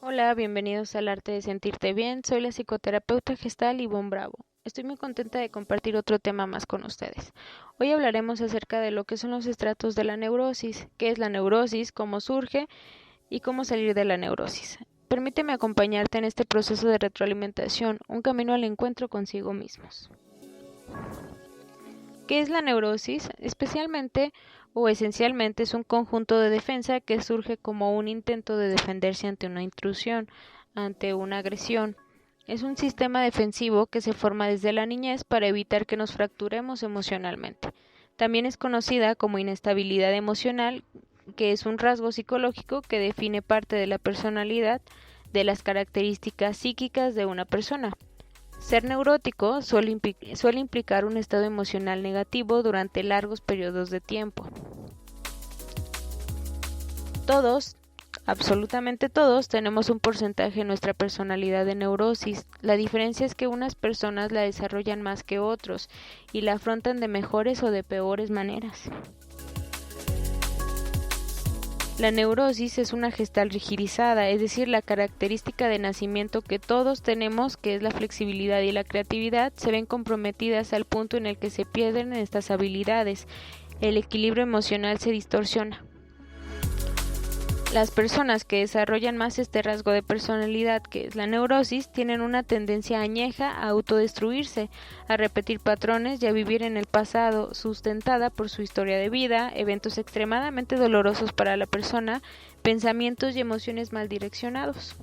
Hola, bienvenidos al Arte de Sentirte Bien. Soy la psicoterapeuta gestal Ivonne Bravo. Estoy muy contenta de compartir otro tema más con ustedes. Hoy hablaremos acerca de lo que son los estratos de la neurosis, qué es la neurosis, cómo surge y cómo salir de la neurosis. Permíteme acompañarte en este proceso de retroalimentación, un camino al encuentro consigo mismos. ¿Qué es la neurosis? Especialmente o esencialmente es un conjunto de defensa que surge como un intento de defenderse ante una intrusión, ante una agresión. Es un sistema defensivo que se forma desde la niñez para evitar que nos fracturemos emocionalmente. También es conocida como inestabilidad emocional, que es un rasgo psicológico que define parte de la personalidad, de las características psíquicas de una persona. Ser neurótico suele implicar un estado emocional negativo durante largos periodos de tiempo. Todos, absolutamente todos, tenemos un porcentaje en nuestra personalidad de neurosis. La diferencia es que unas personas la desarrollan más que otros y la afrontan de mejores o de peores maneras. La neurosis es una gestal rigidizada, es decir, la característica de nacimiento que todos tenemos, que es la flexibilidad y la creatividad, se ven comprometidas al punto en el que se pierden estas habilidades. El equilibrio emocional se distorsiona. Las personas que desarrollan más este rasgo de personalidad, que es la neurosis, tienen una tendencia añeja a autodestruirse, a repetir patrones y a vivir en el pasado, sustentada por su historia de vida, eventos extremadamente dolorosos para la persona, pensamientos y emociones mal direccionados.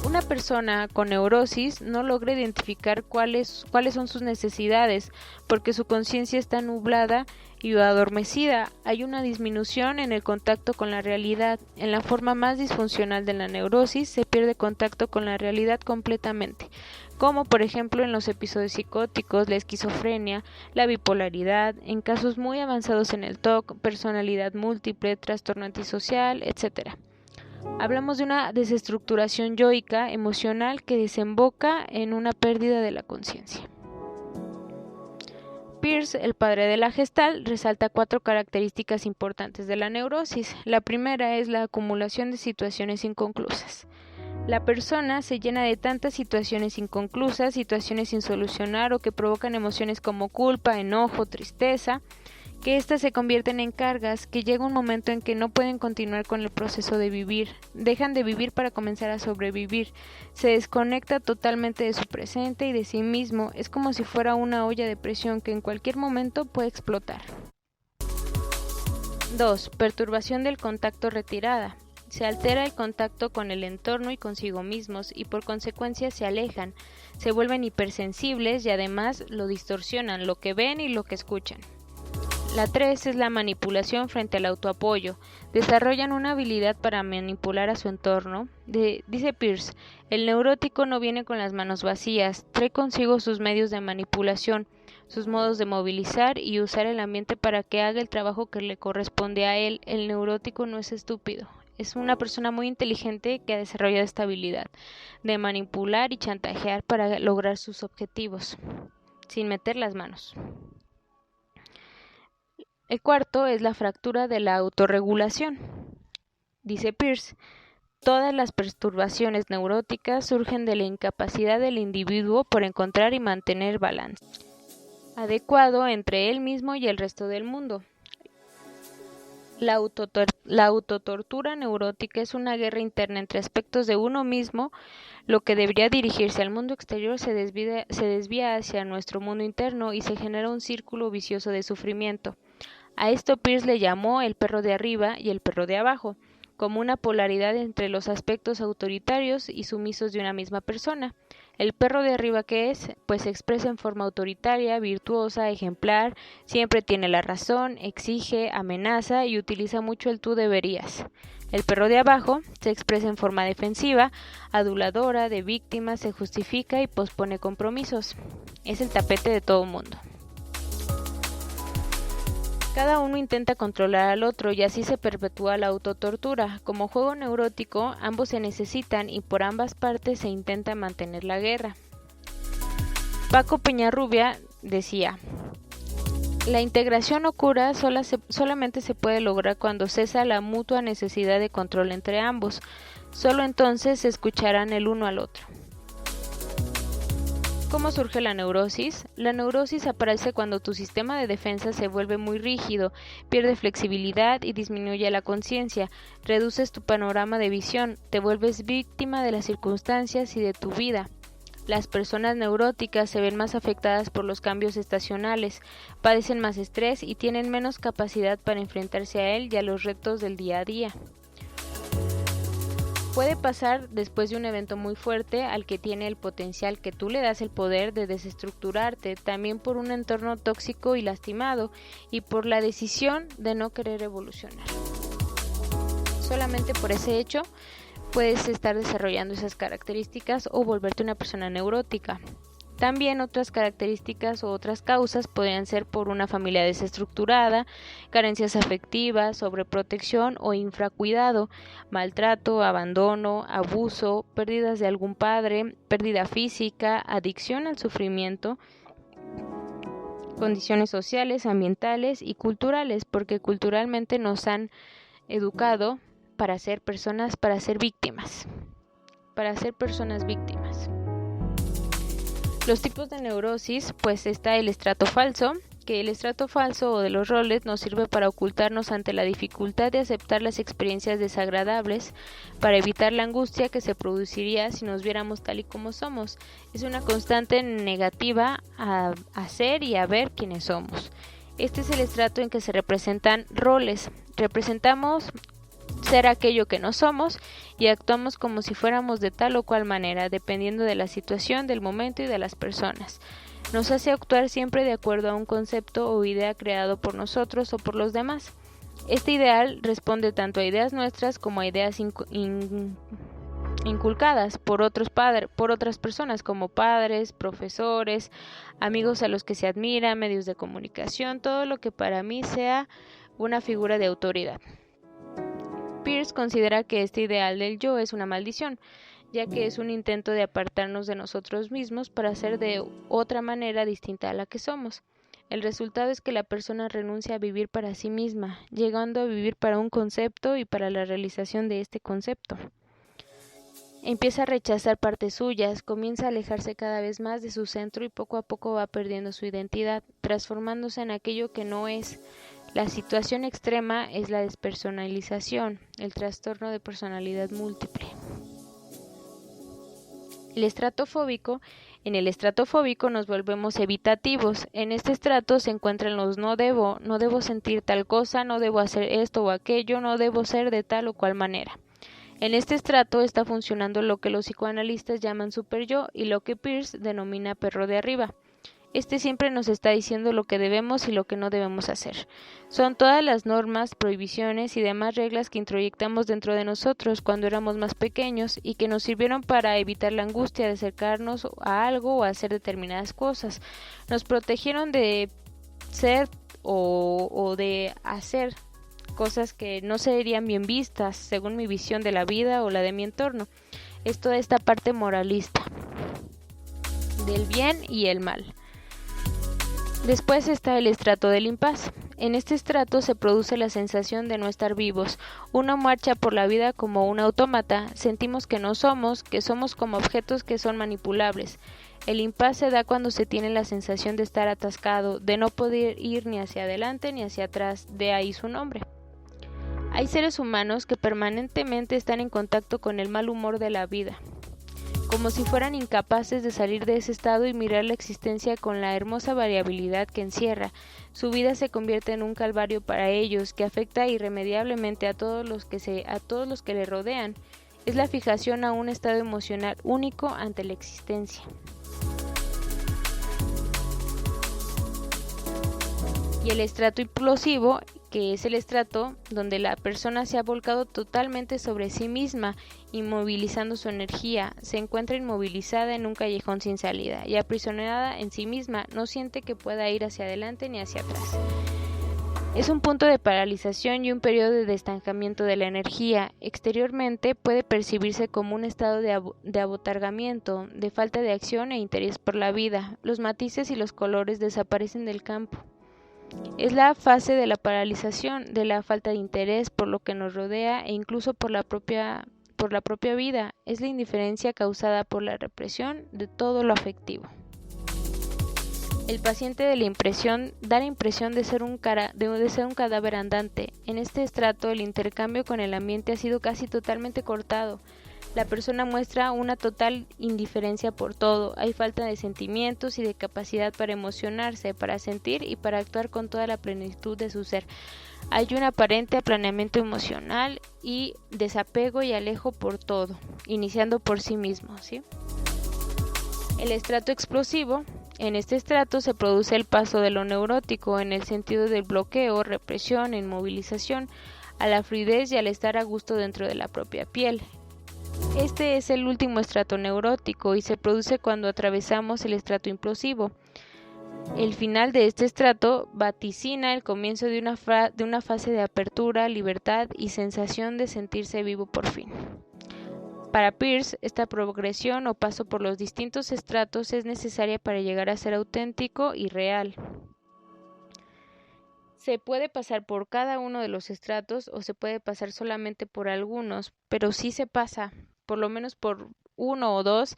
Una persona con neurosis no logra identificar cuáles son sus necesidades, porque su conciencia está nublada y adormecida. Hay una disminución en el contacto con la realidad. En la forma más disfuncional de la neurosis se pierde contacto con la realidad completamente, como por ejemplo en los episodios psicóticos, la esquizofrenia, la bipolaridad, en casos muy avanzados en el TOC, personalidad múltiple, trastorno antisocial, etc. Hablamos de una desestructuración yoica emocional que desemboca en una pérdida de la conciencia. Peirce, el padre de la Gestalt, resalta 4 características importantes de la neurosis. La primera es la acumulación de situaciones inconclusas. La persona se llena de tantas situaciones inconclusas, situaciones sin solucionar o que provocan emociones como culpa, enojo, tristeza, que éstas se convierten en cargas, que llega un momento en que no pueden continuar con el proceso de vivir, dejan de vivir para comenzar a sobrevivir, se desconecta totalmente de su presente y de sí mismo, es como si fuera una olla de presión que en cualquier momento puede explotar. 2. Perturbación del contacto retirada. Se altera el contacto con el entorno y consigo mismos y por consecuencia se alejan, se vuelven hipersensibles y además lo distorsionan, lo que ven y lo que escuchan. La 3 es la manipulación frente al autoapoyo. Desarrollan una habilidad para manipular a su entorno. Dice Peirce, el neurótico no viene con las manos vacías, trae consigo sus medios de manipulación, sus modos de movilizar y usar el ambiente para que haga el trabajo que le corresponde a él. El neurótico no es estúpido. Es una persona muy inteligente que ha desarrollado esta habilidad de manipular y chantajear para lograr sus objetivos, sin meter las manos. El cuarto es la fractura de la autorregulación. Dice Peirce, todas las perturbaciones neuróticas surgen de la incapacidad del individuo por encontrar y mantener balance adecuado entre él mismo y el resto del mundo. La autotortura neurótica es una guerra interna entre aspectos de uno mismo. Lo que debería dirigirse al mundo exterior se desvía hacia nuestro mundo interno y se genera un círculo vicioso de sufrimiento. A esto Peirce le llamó el perro de arriba y el perro de abajo, como una polaridad entre los aspectos autoritarios y sumisos de una misma persona. El perro de arriba, ¿qué es? Pues se expresa en forma autoritaria, virtuosa, ejemplar, siempre tiene la razón, exige, amenaza y utiliza mucho el tú deberías. El perro de abajo se expresa en forma defensiva, aduladora, de víctima, se justifica y pospone compromisos. Es el tapete de todo mundo. Cada uno intenta controlar al otro y así se perpetúa la autotortura. Como juego neurótico, ambos se necesitan y por ambas partes se intenta mantener la guerra. Paco Peñarrubia decía, La integración o cura solamente se puede lograr cuando cesa la mutua necesidad de control entre ambos. Solo entonces se escucharán el uno al otro. ¿Cómo surge la neurosis? La neurosis aparece cuando tu sistema de defensa se vuelve muy rígido, pierde flexibilidad y disminuye la conciencia, reduces tu panorama de visión, te vuelves víctima de las circunstancias y de tu vida. Las personas neuróticas se ven más afectadas por los cambios estacionales, padecen más estrés y tienen menos capacidad para enfrentarse a él y a los retos del día a día. Puede pasar después de un evento muy fuerte al que tiene el potencial que tú le das el poder de desestructurarte, también por un entorno tóxico y lastimado y por la decisión de no querer evolucionar. Solamente por ese hecho puedes estar desarrollando esas características o volverte una persona neurótica. También otras características o otras causas podrían ser por una familia desestructurada, carencias afectivas, sobreprotección o infracuidado, maltrato, abandono, abuso, pérdidas de algún padre, pérdida física, adicción al sufrimiento, condiciones sociales, ambientales y culturales, porque culturalmente nos han educado para ser personas víctimas. Los tipos de neurosis, pues está el estrato falso, que el estrato falso o de los roles nos sirve para ocultarnos ante la dificultad de aceptar las experiencias desagradables, para evitar la angustia que se produciría si nos viéramos tal y como somos. Es una constante negativa a ser y a ver quiénes somos. Este es el estrato en que se representan roles. Representamos ser aquello que no somos y actuamos como si fuéramos de tal o cual manera, dependiendo de la situación, del momento y de las personas. Nos hace actuar siempre de acuerdo a un concepto o idea creado por nosotros o por los demás. Este ideal responde tanto a ideas nuestras como a ideas inculcadas por otras personas como padres, profesores, amigos a los que se admira, medios de comunicación, todo lo que para mí sea una figura de autoridad. Peirce considera que este ideal del yo es una maldición, ya que es un intento de apartarnos de nosotros mismos para ser de otra manera distinta a la que somos. El resultado es que la persona renuncia a vivir para sí misma, llegando a vivir para un concepto y para la realización de este concepto. Empieza a rechazar partes suyas, comienza a alejarse cada vez más de su centro y poco a poco va perdiendo su identidad, transformándose en aquello que no es. La situación extrema es la despersonalización, el trastorno de personalidad múltiple. En el estrato fóbico nos volvemos evitativos. En este estrato se encuentran los no debo sentir tal cosa, no debo hacer esto o aquello, no debo ser de tal o cual manera. En este estrato está funcionando lo que los psicoanalistas llaman superyo y lo que Peirce denomina perro de arriba. Este siempre nos está diciendo lo que debemos y lo que no debemos hacer. Son todas las normas, prohibiciones y demás reglas que introyectamos dentro de nosotros cuando éramos más pequeños y que nos sirvieron para evitar la angustia de acercarnos a algo o hacer determinadas cosas. Nos protegieron de ser o de hacer cosas que no serían bien vistas según mi visión de la vida o la de mi entorno. Es toda esta parte moralista del bien y el mal. Después está el estrato del impas. En este estrato se produce la sensación de no estar vivos. Uno marcha por la vida como un autómata. Sentimos que no somos, que somos como objetos que son manipulables. El impas se da cuando se tiene la sensación de estar atascado, de no poder ir ni hacia adelante ni hacia atrás, de ahí su nombre. Hay seres humanos que permanentemente están en contacto con el mal humor de la vida, como si fueran incapaces de salir de ese estado y mirar la existencia con la hermosa variabilidad que encierra. Su vida se convierte en un calvario para ellos, que afecta irremediablemente a todos los que le rodean. Es la fijación a un estado emocional único ante la existencia. Y el estrato implosivo, que es el estrato donde la persona se ha volcado totalmente sobre sí misma, inmovilizando su energía, se encuentra inmovilizada en un callejón sin salida y aprisionada en sí misma, no siente que pueda ir hacia adelante ni hacia atrás. Es un punto de paralización y un periodo de estancamiento de la energía. Exteriormente puede percibirse como un estado de abotargamiento, de falta de acción e interés por la vida. Los matices y los colores desaparecen del campo. Es la fase de la paralización, de la falta de interés por lo que nos rodea e incluso por la propia vida. Es la indiferencia causada por la represión de todo lo afectivo. El paciente da la impresión de ser un cadáver andante. En este estrato, el intercambio con el ambiente ha sido casi totalmente cortado. La persona muestra una total indiferencia por todo. Hay falta de sentimientos y de capacidad para emocionarse, para sentir y para actuar con toda la plenitud de su ser. Hay un aparente aplaneamiento emocional y desapego y alejo por todo, iniciando por sí mismo, ¿sí? El estrato explosivo. En este estrato se produce el paso de lo neurótico en el sentido del bloqueo, represión, inmovilización, a la fluidez y al estar a gusto dentro de la propia piel. Este es el último estrato neurótico y se produce cuando atravesamos el estrato implosivo. El final de este estrato vaticina el comienzo de una fase de apertura, libertad y sensación de sentirse vivo por fin. Para Peirce, esta progresión o paso por los distintos estratos es necesaria para llegar a ser auténtico y real. Se puede pasar por cada uno de los estratos o se puede pasar solamente por algunos, pero sí se pasa, por lo menos por uno o dos,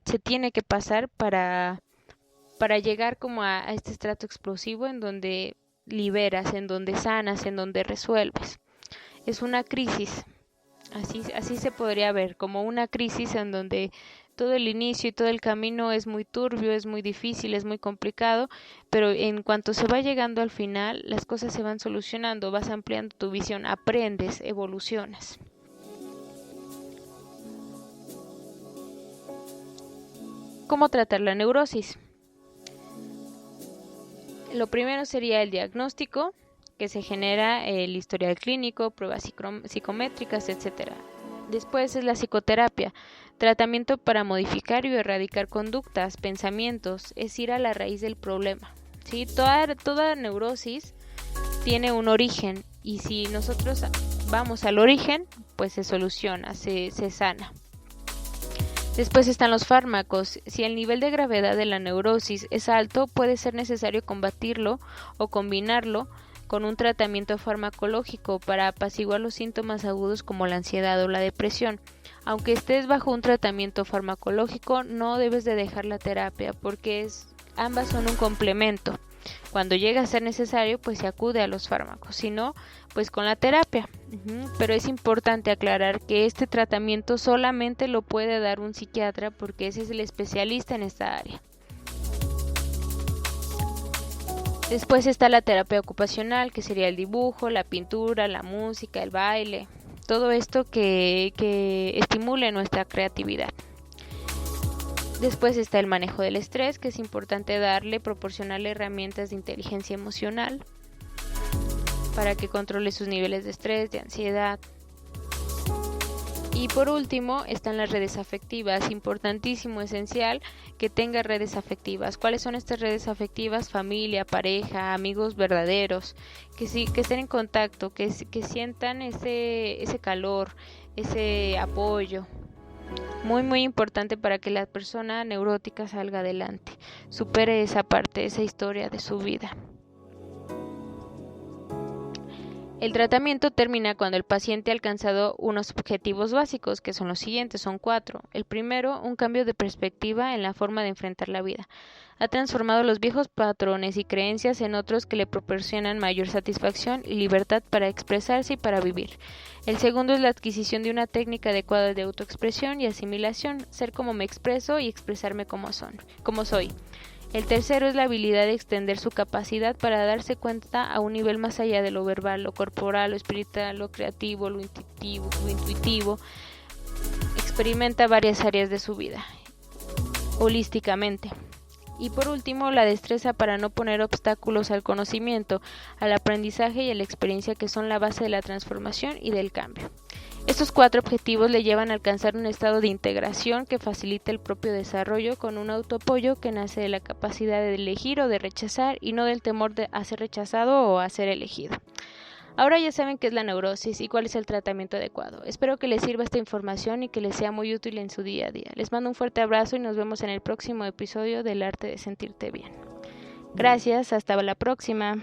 se tiene que pasar para llegar como a este estrato explosivo en donde liberas, en donde sanas, en donde resuelves. Es una crisis. Así se podría ver, como una crisis en donde todo el inicio y todo el camino es muy turbio, es muy difícil, es muy complicado, pero en cuanto se va llegando al final, las cosas se van solucionando, vas ampliando tu visión, aprendes, evolucionas. ¿Cómo tratar la neurosis? Lo primero sería el diagnóstico, que se genera el historial clínico, pruebas psicométricas, etc. Después es la psicoterapia, tratamiento para modificar y erradicar conductas, pensamientos, es ir a la raíz del problema. ¿Sí? Toda neurosis tiene un origen y si nosotros vamos al origen, pues se soluciona, se sana. Después están los fármacos. Si el nivel de gravedad de la neurosis es alto, puede ser necesario combatirlo o combinarlo con un tratamiento farmacológico para apaciguar los síntomas agudos como la ansiedad o la depresión. Aunque estés bajo un tratamiento farmacológico, no debes de dejar la terapia porque ambas son un complemento. Cuando llega a ser necesario, pues se acude a los fármacos, si no, pues con la terapia. Pero es importante aclarar que este tratamiento solamente lo puede dar un psiquiatra porque ese es el especialista en esta área. Después está la terapia ocupacional, que sería el dibujo, la pintura, la música, el baile, todo esto que estimule nuestra creatividad. Después está el manejo del estrés, que es importante proporcionarle herramientas de inteligencia emocional para que controle sus niveles de estrés, de ansiedad. Y por último están las redes afectivas, importantísimo, esencial que tenga redes afectivas. ¿Cuáles son estas redes afectivas? Familia, pareja, amigos verdaderos, que estén en contacto, que sientan ese calor, ese apoyo. Muy muy importante para que la persona neurótica salga adelante, supere esa parte, esa historia de su vida. El tratamiento termina cuando el paciente ha alcanzado unos objetivos básicos, que son los siguientes, son 4. El primero, un cambio de perspectiva en la forma de enfrentar la vida. Ha transformado los viejos patrones y creencias en otros que le proporcionan mayor satisfacción y libertad para expresarse y para vivir. El segundo es la adquisición de una técnica adecuada de autoexpresión y asimilación, ser como me expreso y expresarme como soy. El tercero es la habilidad de extender su capacidad para darse cuenta a un nivel más allá de lo verbal, lo corporal, lo espiritual, lo creativo, lo intuitivo. Experimenta varias áreas de su vida, holísticamente. Y por último, la destreza para no poner obstáculos al conocimiento, al aprendizaje y a la experiencia, que son la base de la transformación y del cambio. Estos 4 objetivos le llevan a alcanzar un estado de integración que facilita el propio desarrollo con un autoapoyo que nace de la capacidad de elegir o de rechazar y no del temor de ser rechazado o a ser elegido. Ahora ya saben qué es la neurosis y cuál es el tratamiento adecuado. Espero que les sirva esta información y que les sea muy útil en su día a día. Les mando un fuerte abrazo y nos vemos en el próximo episodio del Arte de Sentirte Bien. Gracias, hasta la próxima.